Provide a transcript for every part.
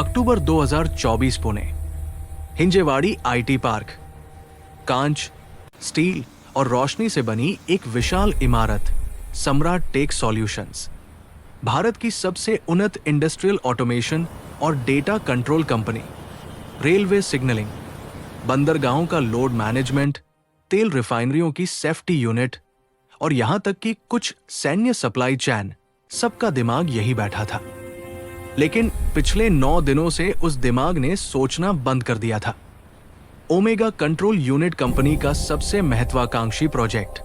October 2024 Pune. Hinjewadi IT park. कांच, steel और रोशनी से बनी एक विशाल इमारत, सम्राट टेक सॉल्यूशंस। भारत की सबसे उन्नत इंडस्ट्रियल ऑटोमेशन और data control company. Railway signalling, बंदरगाहों का लोड मैनेजमेंट, तेल रिफाइनरियों की सेफ्टी यूनिट और यहां तक कि कुछ सैन्य सप्लाई चैन, सबका दिमाग यही बैठा था। लेकिन पिछले 9 दिनों से उस दिमाग ने सोचना बंद कर दिया था। ओमेगा कंट्रोल यूनिट कंपनी का सबसे महत्वाकांक्षी प्रोजेक्ट,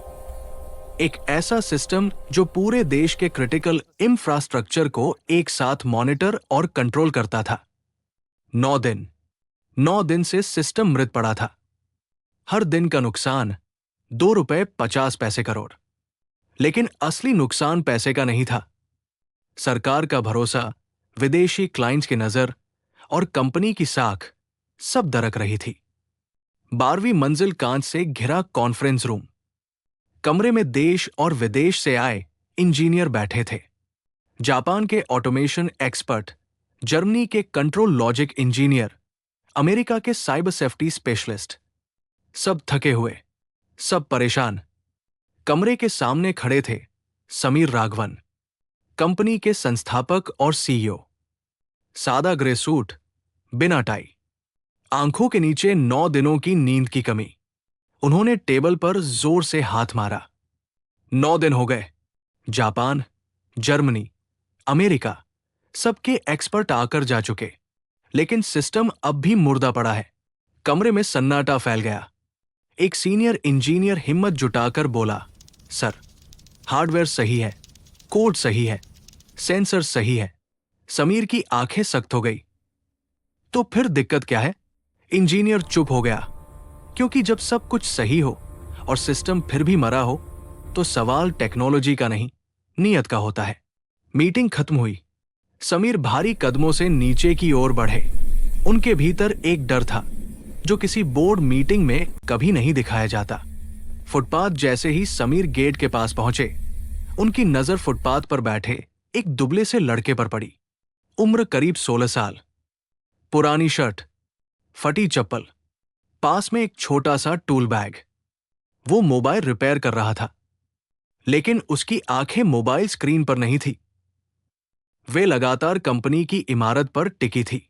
एक ऐसा सिस्टम जो पूरे देश के क्रिटिकल इंफ्रास्ट्रक्चर को एक साथ मॉनिटर और कंट्रोल करता था। 9 दिन से सिस्टम मृत पड़ा था। हर दिन का नुकसान ₹2.50 करोड़। लेकिन असली नुकसान पैसे का नहीं था। सरकार का भरोसा, विदेशी क्लाइंट्स की नजर और कंपनी की साख सब दरक रही थी। 12वीं मंजिल कांच से घिरा कॉन्फ्रेंस रूम। कमरे में देश और विदेश से आए इंजीनियर बैठे थे। जापान के ऑटोमेशन एक्सपर्ट, जर्मनी के कंट्रोल लॉजिक इंजीनियर, अमेरिका के साइबर सेफ्टी स्पेशलिस्ट। सब थके हुए, सब परेशान। कमरे के सामने खड़े थे समीर राघवन, कंपनी के संस्थापक और सीईओ। सादा ग्रे सूट, बिना टाई, आंखों के नीचे 9 दिनों की नींद की कमी। उन्होंने टेबल पर जोर से हाथ मारा। 9 दिन हो गए। जापान, जर्मनी, अमेरिका, सबके एक्सपर्ट आकर जा चुके, लेकिन सिस्टम अब भी मुर्दा पड़ा है। कमरे में सन्नाटा फैल गया। एक सीनियर इंजीनियर हिम्मत जुटाकर बोला, सर, हार्डवेयर सही है, कोड सही है, सेंसर सही है। समीर की आंखें सख्त हो गई। तो फिर दिक्कत क्या है? इंजीनियर चुप हो गया, क्योंकि जब सब कुछ सही हो और सिस्टम फिर भी मरा हो तो सवाल टेक्नोलॉजी का नहीं, नियत का होता है। मीटिंग खत्म हुई। समीर भारी कदमों से नीचे की ओर बढ़े। उनके भीतर एक डर था जो किसी बोर्ड मीटिंग में कभी नहीं दिखाया जाता। फुटपाथ जैसे ही समीर गेट के पास पहुंचे, उनकी नजर फुटपाथ पर बैठे एक दुबले से लड़के पर पड़ी। उम्र करीब 16 साल, पुरानी शर्ट, फटी चप्पल, पास में एक छोटा सा टूल बैग। वो मोबाइल रिपेयर कर रहा था, लेकिन उसकी आंखें मोबाइल स्क्रीन पर नहीं थी। वे लगातार कंपनी की इमारत पर टिकी थी,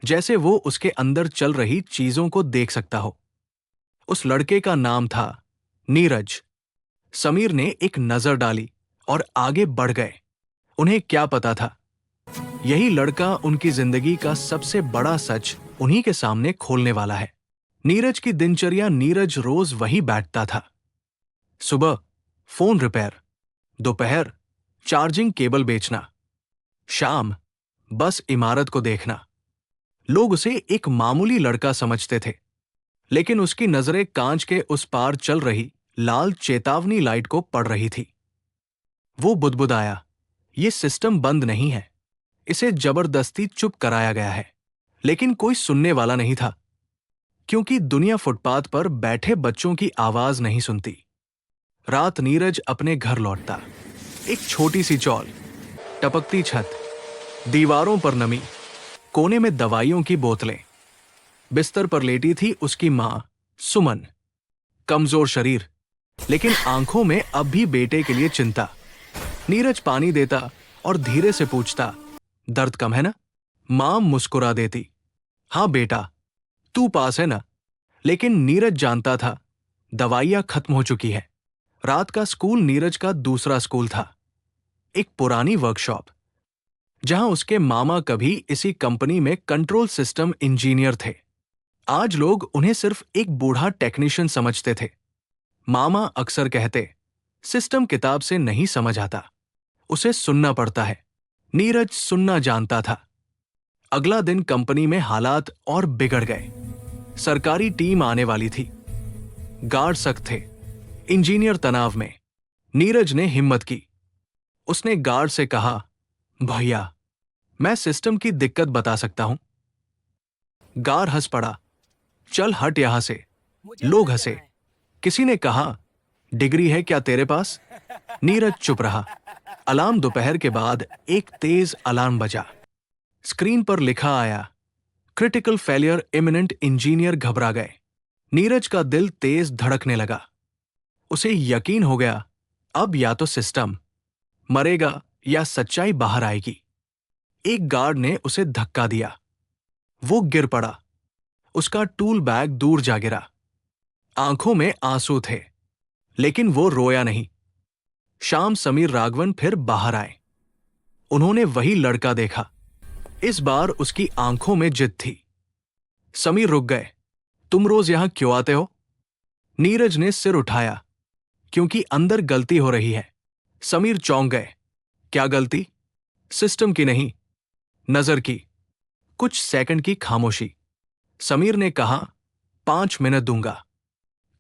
जैसे वो उसके अंदर चल रही चीजों को देख सकता हो। उस लड़के का नाम था नीरज। समीर ने एक नजर डाली और आगे बढ़ गए। उन्हें क्या पता था, यही लड़का उनकी जिंदगी का सबसे बड़ा सच उन्हीं के सामने खोलने वाला है। नीरज की दिनचर्या। नीरज रोज वहीं बैठता था। सुबह फोन रिपेयर, दोपहर चार्जिंग केबल बेचना, शाम बस इमारत को देखना। लोग उसे एक मामूली लड़का समझते थे, लेकिन उसकी नजरें कांच के उस पार चल रही लाल चेतावनी लाइट को पड़ रही थी। वो बुदबुदाया, ये सिस्टम बंद नहीं है, इसे जबरदस्ती चुप कराया गया है। लेकिन कोई सुनने वाला नहीं था, क्योंकि दुनिया फुटपाथ पर बैठे बच्चों की आवाज नहीं सुनती। रात नीरज अपने घर लौटता। एक छोटी सी चौल, टपकती छत, दीवारों पर नमी, कोने में दवाइयों की बोतलें। बिस्तर पर लेटी थी उसकी मां सुमन, कमजोर शरीर, लेकिन आंखों में अब भी बेटे के लिए चिंता। नीरज पानी देता और धीरे से पूछता, दर्द कम है ना? मां मुस्कुरा देती, हां बेटा, तू पास है ना? लेकिन नीरज जानता था दवाइयां खत्म हो चुकी है। रात का स्कूल नीरज का दूसरा स्कूल था, एक पुरानी वर्कशॉप, जहां उसके मामा कभी इसी कंपनी में कंट्रोल सिस्टम इंजीनियर थे। आज लोग उन्हें सिर्फ एक बूढ़ा टेक्नीशियन समझते थे। मामा अक्सर कहते, सिस्टम किताब से नहीं समझ आता, उसे सुनना पड़ता है। नीरज सुनना जानता था। अगला दिन कंपनी में हालात और बिगड़ गए। सरकारी टीम आने वाली थी। गार्ड सख्त थे, इंजीनियर तनाव में। नीरज ने हिम्मत की। उसने गार्ड से कहा, भैया, मैं सिस्टम की दिक्कत बता सकता हूं। गार्ड हंस पड़ा, चल हट यहां से। लोग हंसे। किसी ने कहा, डिग्री है क्या तेरे पास? नीरज चुप रहा। अलार्म दोपहर के बाद एक तेज अलार्म बजा। स्क्रीन पर लिखा आया, क्रिटिकल फेलियर इमिनेंट। इंजीनियर घबरा गए। नीरज का दिल तेज धड़कने लगा। उसे यकीन हो गया, अब या तो सिस्टम मरेगा या सच्चाई बाहर आएगी। एक गार्ड ने उसे धक्का दिया। वो गिर पड़ा। उसका टूल बैग दूर जा गिरा। आंखों में आंसू थे, लेकिन वो रोया नहीं। शाम समीर राघवन फिर बाहर आए। उन्होंने वही लड़का देखा। इस बार उसकी आंखों में जिद थी। समीर रुक गए। तुम रोज यहां क्यों आते हो? नीरज ने सिर उठाया। क्योंकि अंदर गलती हो रही है। समीर चौंक गए। क्या गलती? सिस्टम की नहीं, नजर की। कुछ सेकंड की खामोशी। समीर ने कहा, 5 मिनट दूंगा।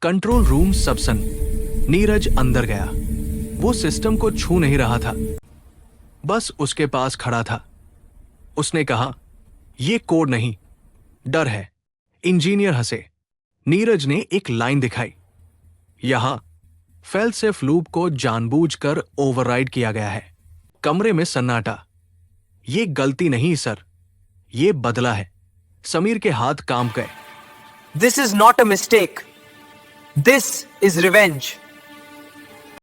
Control room सबसन। नीरज अंदर गया। वो सिस्टम को छू नहीं रहा था, बस उसके पास खड़ा था। उसने कहा, ये कोड नहीं, डर है। इंजीनियर हंसे। नीरज ने एक लाइन दिखाई, यहां फेल सेफ लूप को जानबूझकर ओवरराइड किया गया है। कमरे में सन्नाटा। ये गलती नहीं सर, ये बदला है। समीर के हाथ काम गए। This is not a mistake. This is revenge.